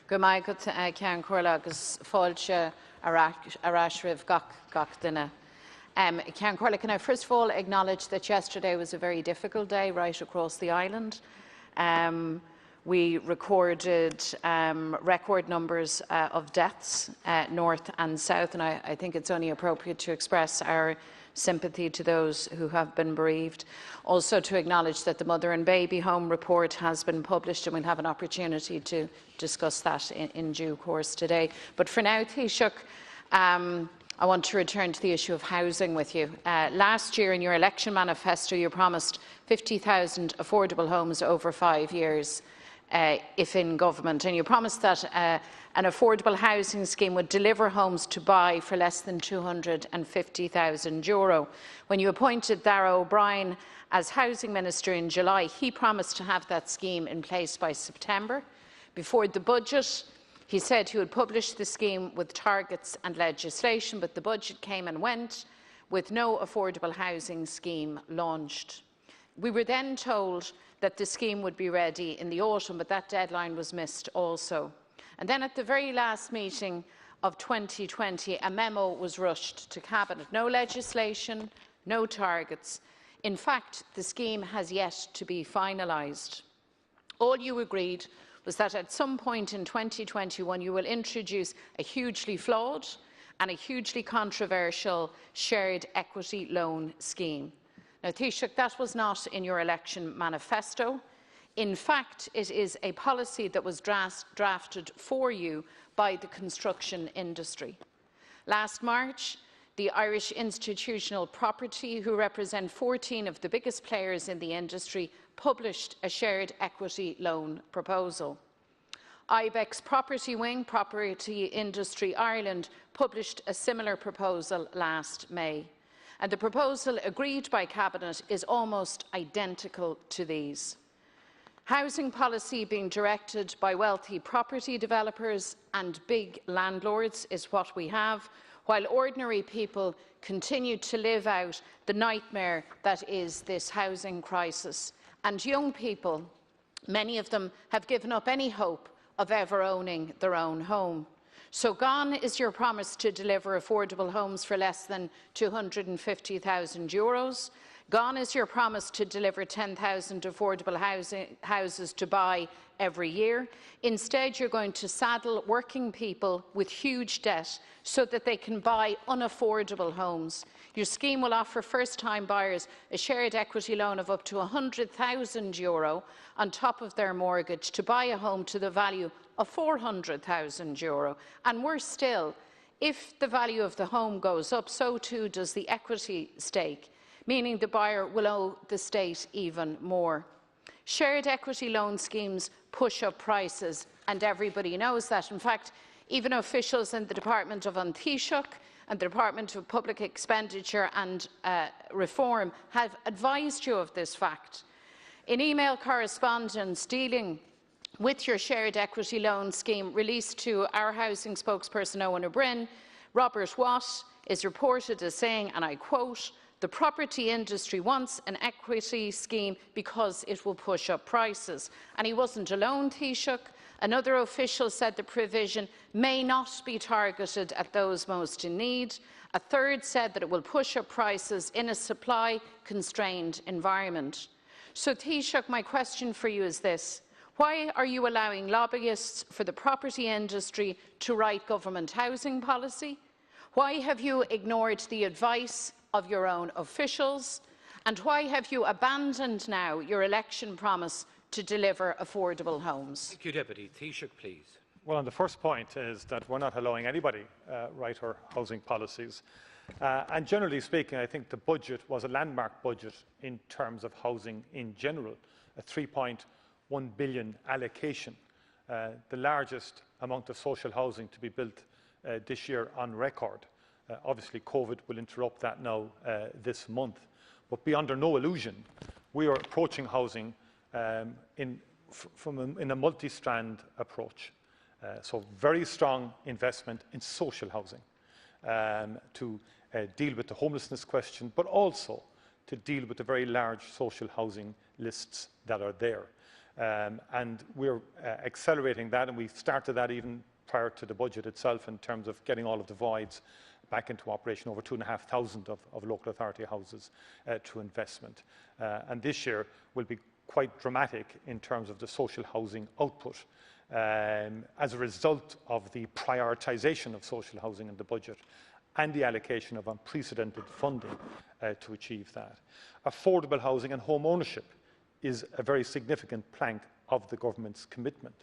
Go maith ceann comhairle agus fáilte arás ribh gach duine. Ceann comhairle, can I first of all acknowledge that yesterday was a very difficult day right across the island. We recorded record numbers of deaths north and south, and I think it's only appropriate to express our sympathy to those who have been bereaved. Also to acknowledge that the Mother and Baby Home report has been published, and we'll have an opportunity to discuss that in due course today. But for now, Taoiseach, I want to return to the issue of housing with you. Last year in your election manifesto you promised 50,000 affordable homes over 5 years if in government, and you promised that an affordable housing scheme would deliver homes to buy for less than €250,000. When you appointed Dáil O'Brien as Housing Minister in July, he promised to have that scheme in place by September. Before the budget, he said he would publish the scheme with targets and legislation, but the budget came and went with no affordable housing scheme launched. We were then told that the scheme would be ready in the autumn, but that deadline was missed also. And then at the very last meeting of 2020, a memo was rushed to Cabinet. No legislation, no targets. In fact, the scheme has yet to be finalised. All you agreed was that at some point in 2021 you will introduce a hugely flawed and a hugely controversial shared equity loan scheme. Now, Taoiseach, that was not in your election manifesto. In fact, it is a policy that was drafted for you by the construction industry. Last March, the Irish Institutional Property, who represent 14 of the biggest players in the industry, published a shared equity loan proposal. IBEX Property Wing, Property Industry Ireland, published a similar proposal last May. And the proposal agreed by Cabinet is almost identical to these. Housing policy being directed by wealthy property developers and big landlords is what we have, while ordinary people continue to live out the nightmare that is this housing crisis. And young people, many of them, have given up any hope of ever owning their own home. So gone is your promise to deliver affordable homes for less than €250,000. Gone is your promise to deliver 10,000 affordable houses to buy every year. Instead, you're going to saddle working people with huge debt so that they can buy unaffordable homes. Your scheme will offer first-time buyers a shared equity loan of up to €100,000 on top of their mortgage to buy a home to the value of €400,000. And worse still, if the value of the home goes up, so too does the equity stake, meaning the buyer will owe the state even more. Shared equity loan schemes push up prices, and everybody knows that. In fact, even officials in the Department of An Taoiseach and the Department of Public Expenditure and Reform have advised you of this fact. In email correspondence dealing with your shared equity loan scheme released to our housing spokesperson Owen O'Brien, Robert Watt is reported as saying, and I quote, "The property industry wants an equity scheme because it will push up prices." And he wasn't alone, Taoiseach. Another official said the provision may not be targeted at those most in need. A third said that it will push up prices in a supply-constrained environment. So, Taoiseach, my question for you is this. Why are you allowing lobbyists for the property industry to write government housing policy? Why have you ignored the advice of your own officials? And why have you abandoned now your election promise to deliver affordable homes? Thank you, Deputy. Taoiseach, please. Well, on the first point is that we're not allowing anybody write our housing policies. And generally speaking, I think the budget was a landmark budget in terms of housing in general, a €3.1 billion allocation, the largest amount of social housing to be built this year on record. Obviously, COVID will interrupt that now this month. But be under no illusion, we are approaching housing in a multi-strand approach. So very strong investment in social housing to deal with the homelessness question, but also to deal with the very large social housing lists that are there. And we're accelerating that, and we started that even prior to the budget itself in terms of getting all of the voids back into operation, over 2,500 of local authority houses through investment. And this year will be quite dramatic in terms of the social housing output as a result of the prioritisation of social housing in the budget and the allocation of unprecedented funding to achieve that. Affordable housing and home ownership is a very significant plank of the government's commitment.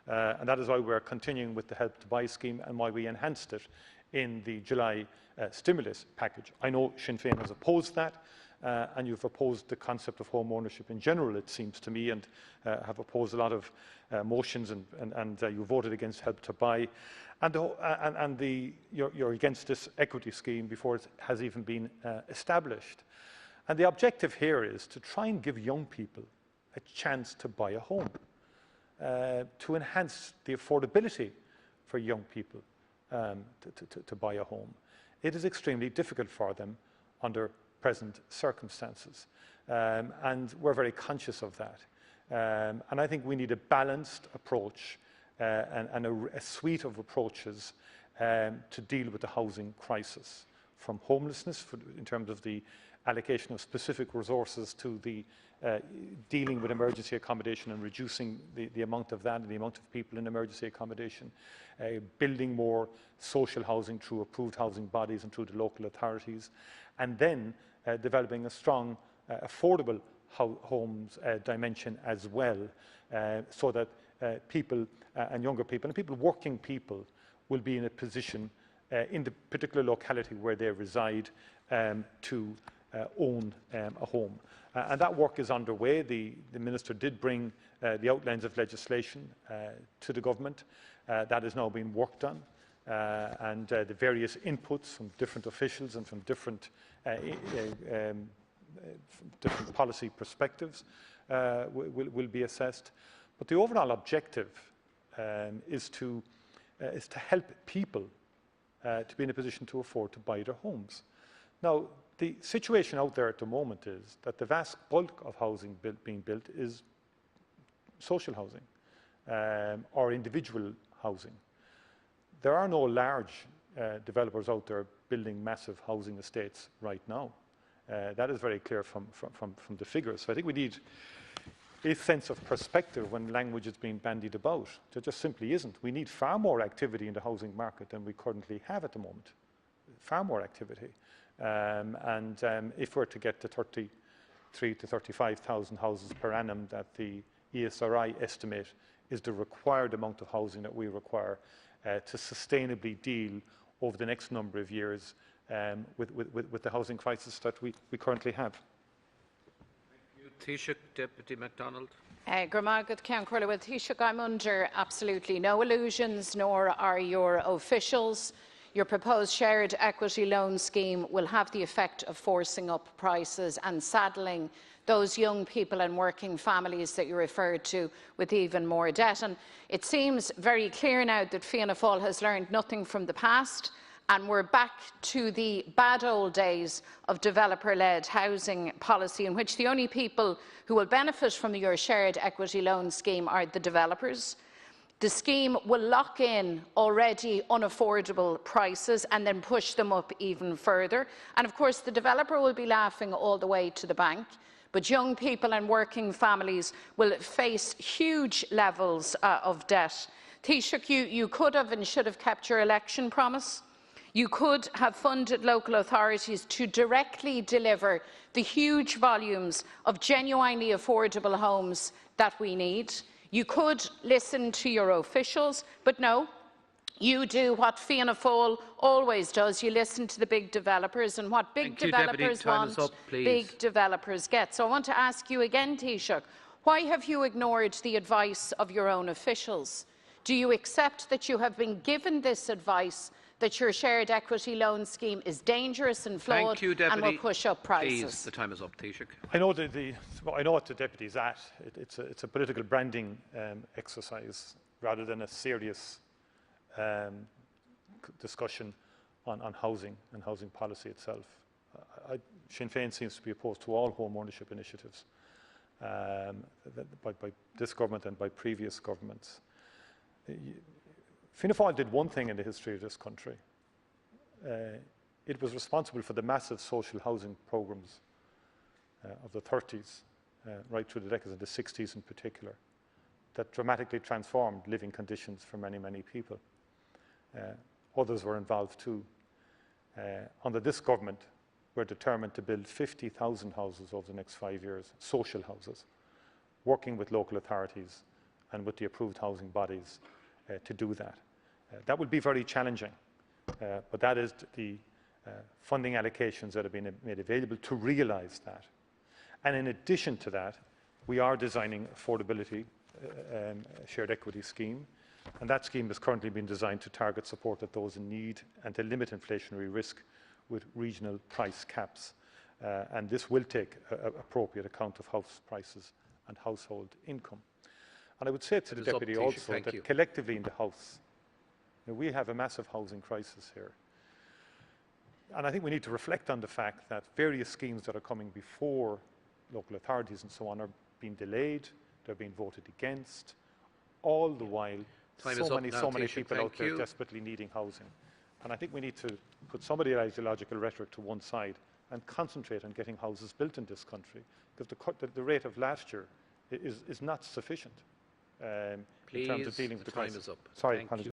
And that is why we're continuing with the Help to Buy scheme and why we enhanced it in the July stimulus package. I know Sinn Féin has opposed that, and you've opposed the concept of home ownership in general, it seems to me, and have opposed a lot of motions, and you voted against Help to Buy. And you're against this equity scheme before it has even been established. And the objective here is to try and give young people a chance to buy a home, to enhance the affordability for young people to buy a home. It is extremely difficult for them under present circumstances, and we're very conscious of that. And I think we need a balanced approach and a suite of approaches to deal with the housing crisis, from homelessness in terms of the allocation of specific resources to the dealing with emergency accommodation and reducing the amount of that and the amount of people in emergency accommodation, building more social housing through approved housing bodies and through the local authorities, and then developing a strong affordable homes dimension as well, so that people and younger people and working people will be in a position in the particular locality where they reside to own a home. And that work is underway. The Minister did bring the outlines of legislation to the government. That is now being worked on, and the various inputs from different officials and from different policy perspectives will be assessed. But the overall objective is to help people to be in a position to afford to buy their homes. Now, the situation out there at the moment is that the vast bulk of housing being built is social housing or individual housing. There are no large developers out there building massive housing estates right now. That is very clear from the figures. So I think we need a sense of perspective when language is being bandied about. There just simply isn't. We need far more activity in the housing market than we currently have at the moment. Far more activity. If we're to get to 33,000 to 35,000 houses per annum that the ESRI estimate is the required amount of housing that we require to sustainably deal over the next number of years with the housing crisis that we currently have. Taoiseach, Deputy McDonald. Gramagad Ceann Corla, well, Taoiseach, I'm under absolutely no illusions, nor are your officials. Your proposed shared equity loan scheme will have the effect of forcing up prices and saddling those young people and working families that you referred to with even more debt. And it seems very clear now that Fianna Fáil has learned nothing from the past, and we're back to the bad old days of developer-led housing policy, in which the only people who will benefit from your shared equity loan scheme are the developers. The scheme will lock in already unaffordable prices and then push them up even further. And of course, the developer will be laughing all the way to the bank, but young people and working families will face huge levels of debt. Taoiseach, you could have and should have kept your election promise. You could have funded local authorities to directly deliver the huge volumes of genuinely affordable homes that we need. You could listen to your officials, but no, you do what Fianna Fáil always does. You listen to the big developers, and what big developers want, big developers get. So I want to ask you again, Taoiseach, why have you ignored the advice of your own officials? Do you accept that you have been given this advice, that your shared equity loan scheme is dangerous and flawed and will push up prices? Please, the time is up, Taoiseach. I know I know what the deputy is at. It's a political branding exercise rather than a serious discussion on housing and housing policy itself. Sinn Féin seems to be opposed to all home ownership initiatives, by this government and by previous governments. Fianna Fáil did one thing in the history of this country. It was responsible for the massive social housing programmes of the 30s, right through the decades of the 60s in particular, that dramatically transformed living conditions for many, many people. Others were involved too. Under this government, we're determined to build 50,000 houses over the next 5 years, social houses, working with local authorities and with the approved housing bodies to do that. That will be very challenging, but that is the funding allocations that have been made available to realise that. And in addition to that, we are designing affordability shared equity scheme, and that scheme has currently been designed to target support of those in need and to limit inflationary risk with regional price caps. And this will take appropriate account of house prices and household income. And I would say to the Deputy also that collectively in the House, we have a massive housing crisis here. And I think we need to reflect on the fact that various schemes that are coming before local authorities and so on are being delayed, they're being voted against, all the while so many people out there desperately needing housing. And I think we need to put some of the ideological rhetoric to one side and concentrate on getting houses built in this country, because the rate of last year is not sufficient in terms of dealing with the crisis. Time is up. Sorry, Thank you.